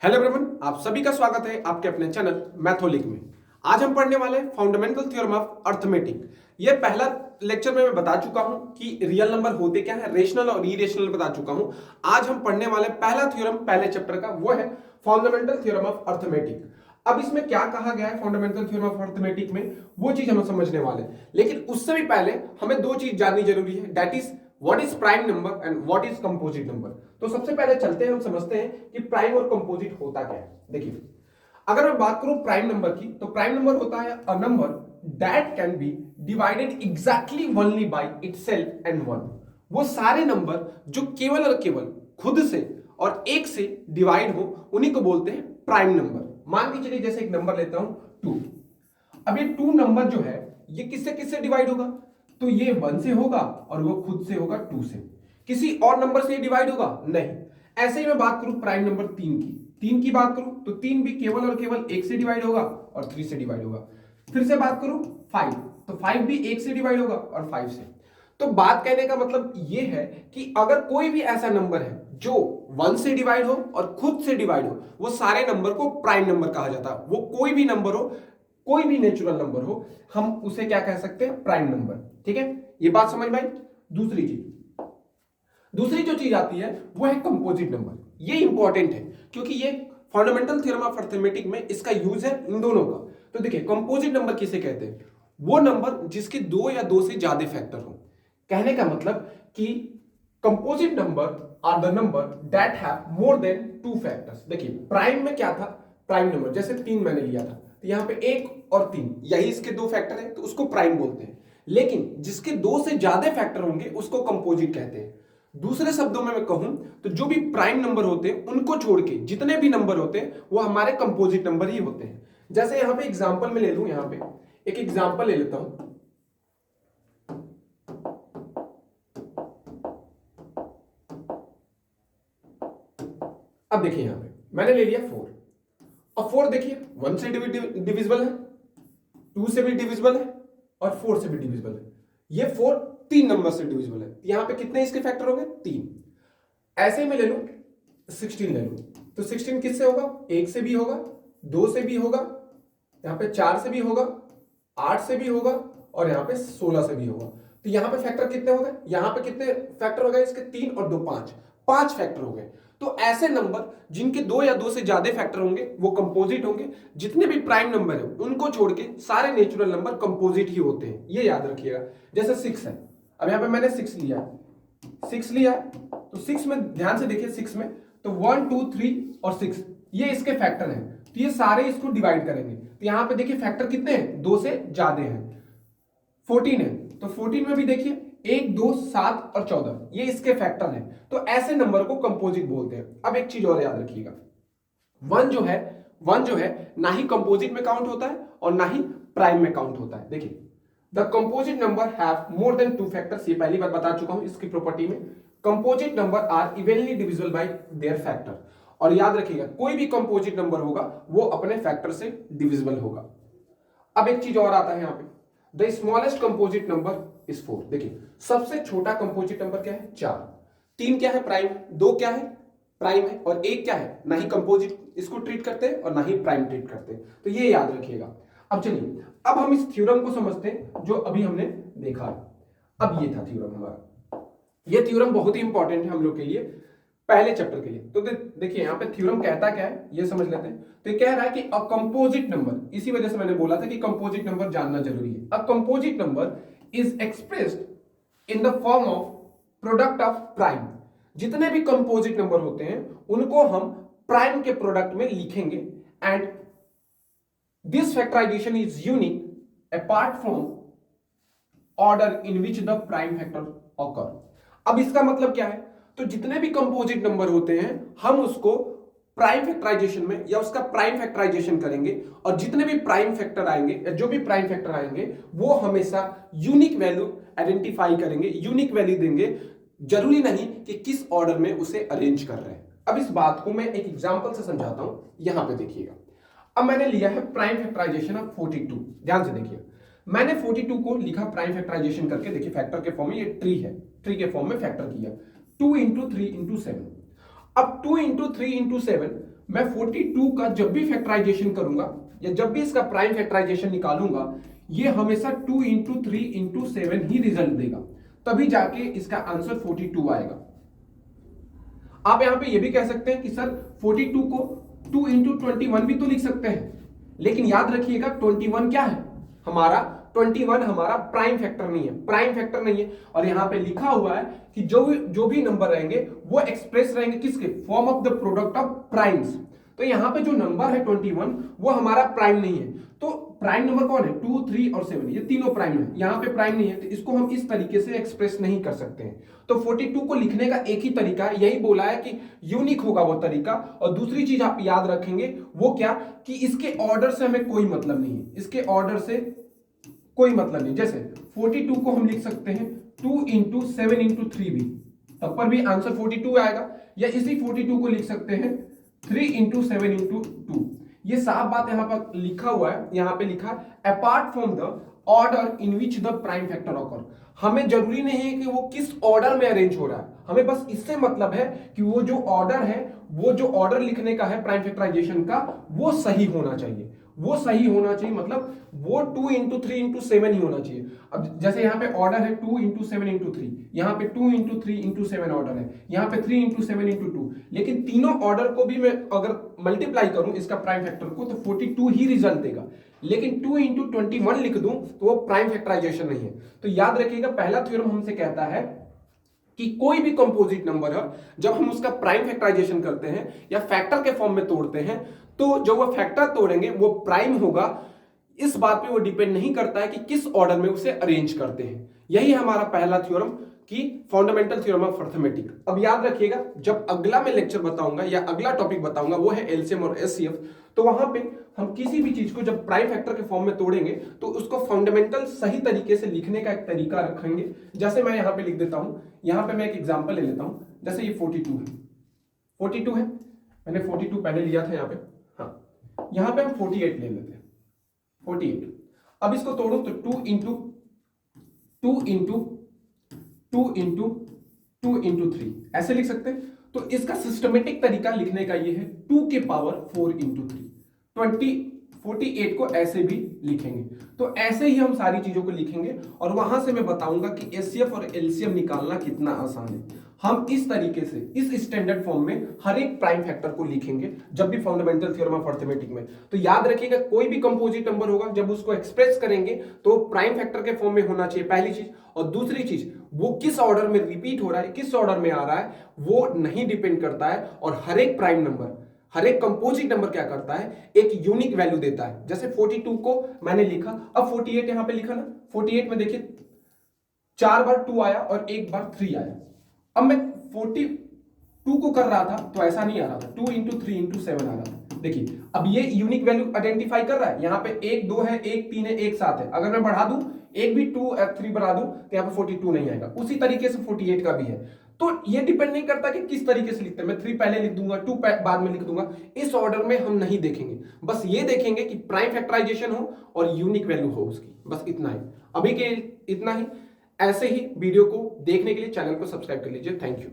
Hello everyone, आप सभी का स्वागत है आपके अपने चैनल मैथोलिक में। आज हम पढ़ने वाले हैं फंडामेंटल थ्योरम ऑफ अर्थमेटिक। ये पहला लेक्चर में मैं बता चुका हूं कि रियल नंबर होते क्या है, रेशनल और इरेशनल बता चुका हूं। आज हम पढ़ने वाले पहला थ्योरम पहले चैप्टर का, वो है फंडामेंटल थ्योरम ऑफ अर्थमेटिक। अब इसमें क्या कहा गया है फंडामेंटल थ्योरम ऑफ अर्थमेटिक में, वो चीज हम समझने वाले हैं। लेकिन उससे भी पहले हमें दो चीज जाननी जरूरी है, that is what is prime number and what is composite number. तो सबसे पहले चलते हैं, हम समझते हैं कि प्राइम और कंपोजिट होता क्या है। देखिए, अगर मैं बात करूं प्राइम नंबर की, तो प्राइम नंबर होता है a number that can be divided exactly only by itself and one. वो सारे नंबर जो केवल और केवल खुद से और एक से डिवाइड हो, उन्हीं को बोलते हैं प्राइम नंबर। मान के चलिए, जैसे एक नंबर लेता हूं 2। अब ये 2 नंबर जो है, ये किससे किससे डिवाइड होगा? तो ये 1 से होगा और वो खुद से होगा 2 से। किसी और नंबर से डिवाइड होगा? नहीं। ऐसे ही मैं बात करूं प्राइम नंबर 3 की, 3 की बात करूं तो 3 भी केवल और केवल 1 से डिवाइड होगा और 3 से डिवाइड होगा। फिर से बात करूं 5, तो 5 भी 1 से डिवाइड होगा और 5 से। तो बात कहने का मतलब ये है कि अगर कोई भी ऐसा नंबर है जो 1 से डिवाइड हो और खुद से डिवाइड हो, वो सारे नंबर को प्राइम नंबर कहा जाता है। वो कोई भी नंबर हो, कोई भी नेचुरल नंबर हो, हम उसे क्या कह सकते हैं? Prime number. ठीक है, ये बात समझ में आई। दूसरी जो चीज आती है वो है कंपोजिट नंबर। ये इंपॉर्टेंट है क्योंकि ये फंडामेंटल थ्योरम ऑफ अर्थमेटिक में इसका यूज है इन दोनों का। तो देखिए, कंपोजिट नंबर किसे कहते हैं? वो नंबर जिसके 2 या 2 से ज्यादा फैक्टर हो। कहने का मतलब कि composite number are the number that have more than 2 factors. देखिए, प्राइम में क्या था? प्राइम नंबर जैसे 3 मैंने लिया था, तो यहां पे 1 और 3 यही इसके 2 फैक्टर है, तो उसको प्राइम बोलते हैं। लेकिन जिसके 2 से ज्यादा फैक्टर होंगे उसको कंपोजिट कहते हैं। दूसरे शब्दों में मैं कहूं तो जो भी प्राइम नंबर होते हैं उनको छोड़ के जितने भी नंबर होते हैं वो हमारे कंपोजिट नंबर ही होते हैं। जैसे यहां पे एग्जांपल में ले लूं, यहां पे एक एग्जांपल ले लेता हूं। अब देखिए, यहां पे मैंने ले लिया 4। अब 4 देखिए 1 से डिविजिबल है, 2 से भी डिविजिबल है और 4 से भी डिविजिबल है। ये 4 3 नंबर से डिविजिबल है। यहां पे कितने इसके फैक्टर हो गए? 3। ऐसे ही मैं ले लूं 16 ले लूं, तो 16 किससे होगा? 1 से भी होगा, 2 से भी होगा, यहां पे 4 से भी होगा, 8 से भी होगा और यहां पे 16 से भी होगा। तो यहां पे फैक्टर कितने हो गए? यहां पे कितने फैक्टर हो गए इसके? 3 और 2 5, 5 फैक्टर हो गए। तो ऐसे नंबर जिनके 2 या 2 से ज्यादा फैक्टर होंगे वो कंपोजिट होंगे। जितने भी प्राइम नंबर है उनको छोड़ के सारे नेचुरल नंबर कंपोजिट ही होते हैं, ये याद रखिएगा। जैसे 6 है, अब यहां पे मैंने 6 लिया, 6 लिया, तो 6 में ध्यान से देखिए, 6 में तो 1 2 3 और 6 ये इसके फैक्टर हैं, तो ये सारे इसको डिवाइड करेंगे। तो यहां पे देखिए फैक्टर कितने हैं? 2 से ज्यादा हैं। 14 है, तो 14 में भी देखिए 1 2 7 और 14 ये इसके फैक्टर हैं। तो ऐसे नंबर को कंपोजिट बोलते हैं। अब एक चीज और याद रखिएगा, 1 जो है ना ही कंपोजिट में काउंट होता है और ना ही प्राइम में काउंट होता है। देखिए, the composite number have more than 2 factors, ये पहली बार बता चुका हूं इसकी प्रॉपर्टी में। Composite number are evenly divisible by their factor. और याद रखिएगा, कोई भी कंपोजिट नंबर होगा वो अपने फैक्टर से डिविजिबल होगा। अब एक चीज और आता है यहां पे, the smallest composite number is 4। देखिए, सबसे छोटा कंपोजिट नंबर क्या है? 4। 3 क्या है? प्राइम। 2 क्या है? प्राइम है। और 1 क्या है? ना ही कंपोजिट इसको ट्रीट करते हैं और ना ही प्राइम ट्रीट करते हैं। तो ये याद रखिएगा। अब चलिए, अब हम इस थ्योरम को समझते हैं जो अभी हमने देखा है। अब ये था थ्योरम हमारा। ये थ्योरम बहुत ही इंपॉर्टेंट है हम लोग के लिए, पहले चैप्टर के लिए। तो देखिए, यहां पे थ्योरम कहता क्या है ये समझ लेते हैं। तो ये कह रहा है कि अ कंपोजिट नंबर, इसी वजह से मैंने बोला था कि कंपोजिट नंबर जानना जरूरी है। A composite number is expressed in the form of product of prime. जितने भी कंपोजिट नंबर होते हैं उनको हम प्राइम के प्रोडक्ट में लिखेंगे। And this factorisation is unique apart from order in which the prime factor occur. अब इसका मतलब क्या है? तो जितने भी कंपोजिट नंबर होते हैं हम उसको प्राइम फैक्टराइजेशन में या उसका प्राइम फैक्टराइजेशन करेंगे, और जितने भी प्राइम फैक्टर आएंगे या जो भी प्राइम फैक्टर आएंगे वो हमेशा यूनिक वैल्यू आइडेंटिफाई करेंगे, यूनिक वैल्यू देंगे। जरूरी नहीं कि किस ऑर्डर में उसे अरेंज कर रहे हैं। अब इस बात को मैं एक एग्जांपल से समझाता हूं, यहां पे देखिएगा। अब मैंने लिया है प्राइम फैक्टराइजेशन ऑफ 42। ध्यान से देखिए, मैंने 42 को लिखा प्राइम फैक्टराइजेशन करके। देखिए, फैक्टर के फॉर्म में, ये ट्री है, ट्री के फॉर्म में फैक्टर किया, 2 इंटू 3 इंटू 7। अब 2 इंटू 3 इंटू 7, मैं 42 का जब भी फैक्टराइजेशन करूंगा या जब भी इसका प्राइम फैक्टराइजेशन निकालूंगा, ये हमेशा 2 इंटू 3 इंटू 7 ही रिजल्ट देगा, तभी जाके इसका आंसर 42 आएगा। आप यहां पे ये भी कह सकते हैं कि सर 42 को 2 इंटू 21 भी तो लिख सकते हैं, लेकिन याद रखिएगा 21 क्या है हमारा, 21 हमारा प्राइम फैक्टर नहीं है, प्राइम फैक्टर नहीं है। और यहां पे लिखा हुआ है कि जो भी नंबर रहेंगे वो एक्सप्रेस रहेंगे किसके form of the product of primes. तो यहां पे जो नंबर है 21 वो हमारा प्राइम नहीं है। तो प्राइम नंबर कौन है, 2, 3 और 7, ये तीनों प्राइम है, यहां पे प्राइम नहीं है, तो इसको हम इस तरीके से एक्सप्रेस नहीं कर सकते हैं। तो 42 को लिखने का एक ही तरीका है, यही बोला है कि यूनिक होगा वो तरीका। और दूसरी चीज आप याद रखेंगे वो क्या, कि इसके ऑर्डर से हमें कोई मतलब नहीं है, इसके ऑर्डर से कोई मतलब नहीं। जैसे 42 को हम लिख सकते हैं 2 इंटू 7 इंटू 3 भी, तब पर भी आंसर 42 आएगा। या इसी 42 को लिख सकते हैं 3 इंटू 7 इंटू 2। ये साफ बात यहां पर लिखा हुआ है, यहां पे लिखा है apart from the order in which the prime factor occur. हमें जरूरी नहीं है कि वो किस ऑर्डर में अरेंज हो रहा है, हमें बस इससे मतलब है कि वो जो ऑर्डर है, वो जो ऑर्डर लिखने का है प्राइम फैक्टराइजेशन का, वो सही होना चाहिए, वो सही होना चाहिए, मतलब वो 2 इंटू 3 इंटू 7 ही होना चाहिए। अब जैसे यहाँ पे ऑर्डर है 2 इंटू 7 इंटू 3, यहाँ पे 2 इंटू 3 इंटू 7 ऑर्डर है, यहाँ पे 3 इंटू 7 इंटू 2, लेकिन तीनों ऑर्डर को भी मैं अगर मल्टीप्लाई करूं इसका प्राइम फैक्टर को तो 42 ही रिजल्ट देगा। लेकिन 2 इंटू 21 लिख दूं तो वो प्राइम फैक्टराइजेशन नहीं है। तो याद रखिएगा पहला थ्योरम हमसे कहता है कि कोई भी कंपोजिट नंबर है, जब हम उसका प्राइम फैक्टराइजेशन करते हैं या फैक्टर के फॉर्म में तोड़ते हैं, तो जो वो फैक्टर तोड़ेंगे वो प्राइम होगा। इस बात पे वो डिपेंड नहीं करता है कि किस ऑर्डर में उसे अरेंज करते हैं। यही हमारा पहला थ्योरम की फंडामेंटल थ्योरम ऑफ अरिथमेटिक। अब याद रखिएगा जब अगला मैं लेक्चर बताऊंगा या अगला टॉपिक बताऊंगा वो है एलसीएम और एचसीएफ, तो वहां पे हम किसी भी चीज को जब प्राइम फैक्टर के फॉर्म में तोड़ेंगे तो उसको फंडामेंटल सही तरीके से लिखने का एक तरीका रखेंगे। जैसे मैं यहां पे लिख देता हूं, यहां पे मैं एक एग्जांपल ले लेता हूं, जैसे ये 42 है, 42 है, मैंने 42 पहले लिया था यहाँ पे, हाँ यहां पे हम 48 ले लेते हैं, 48। अब इसको तोड़ो तो 2 इंटू 2 इंटू 2 इंटू 2 इंटू 3 ऐसे लिख सकते हैं। तो इसका सिस्टमेटिक तरीका लिखने का ये है 2 के पावर 4 इंटू 3, 48 को ऐसे भी लिखेंगे। तो ऐसे ही हम सारी चीजों को लिखेंगे और वहां से मैं बताऊंगा कि एचसीएफ और एलसीएम निकालना कितना आसान है। हम इस तरीके से इस स्टैंडर्ड फॉर्म में हर एक प्राइम फैक्टर को लिखेंगे जब भी फंडामेंटल थ्योरम ऑफ अरिथमेटिक में। तो याद रखिएगा कोई भी कंपोजिट नंबर होगा जब उसको एक्सप्रेस करेंगे तो प्राइम फैक्टर के फॉर्म में होना चाहिए, पहली चीज। और दूसरी चीज वो किस ऑर्डर में रिपीट हो रहा है, किस ऑर्डर में आ रहा है, वो नहीं डिपेंड करता है। और हर एक प्राइम नंबर, हर एक कंपोजिट नंबर क्या करता है, एक यूनिक वैल्यू देता है। जैसे 42 को मैंने लिखा, अब 48 यहां पे लिखा ना, 48 में देखिए 4 बार 2 आया और 1 बार 3 आया। अब मैं 42 को कर रहा था तो ऐसा नहीं आ रहा था, 2 इंटू 3 इंटू 7 आ रहा था। देखिए अब ये यूनिक वैल्यू आइडेंटिफाई कर रहा है, यहाँ पे 1 2 है, 1 3 है, 1 7 है। अगर मैं बढ़ा दूं, एक भी 2 3 बढ़ा दूं तो यहाँ पे 42 नहीं आएगा। उसी तरीके से 48 का भी है। तो ये डिपेंड नहीं करता कि किस तरीके से लिखते हैं, मैं 3 पहले लिख दूंगा, 2 बाद में लिख दूंगा, इस ऑर्डर में हम नहीं देखेंगे। बस ये देखेंगे कि प्राइम फैक्टराइजेशन हो और यूनिक वैल्यू हो उसकी, बस इतना ही। अभी के इतना ही। ऐसे ही वीडियो को देखने के लिए चैनल को सब्सक्राइब कर लीजिए। Thank you.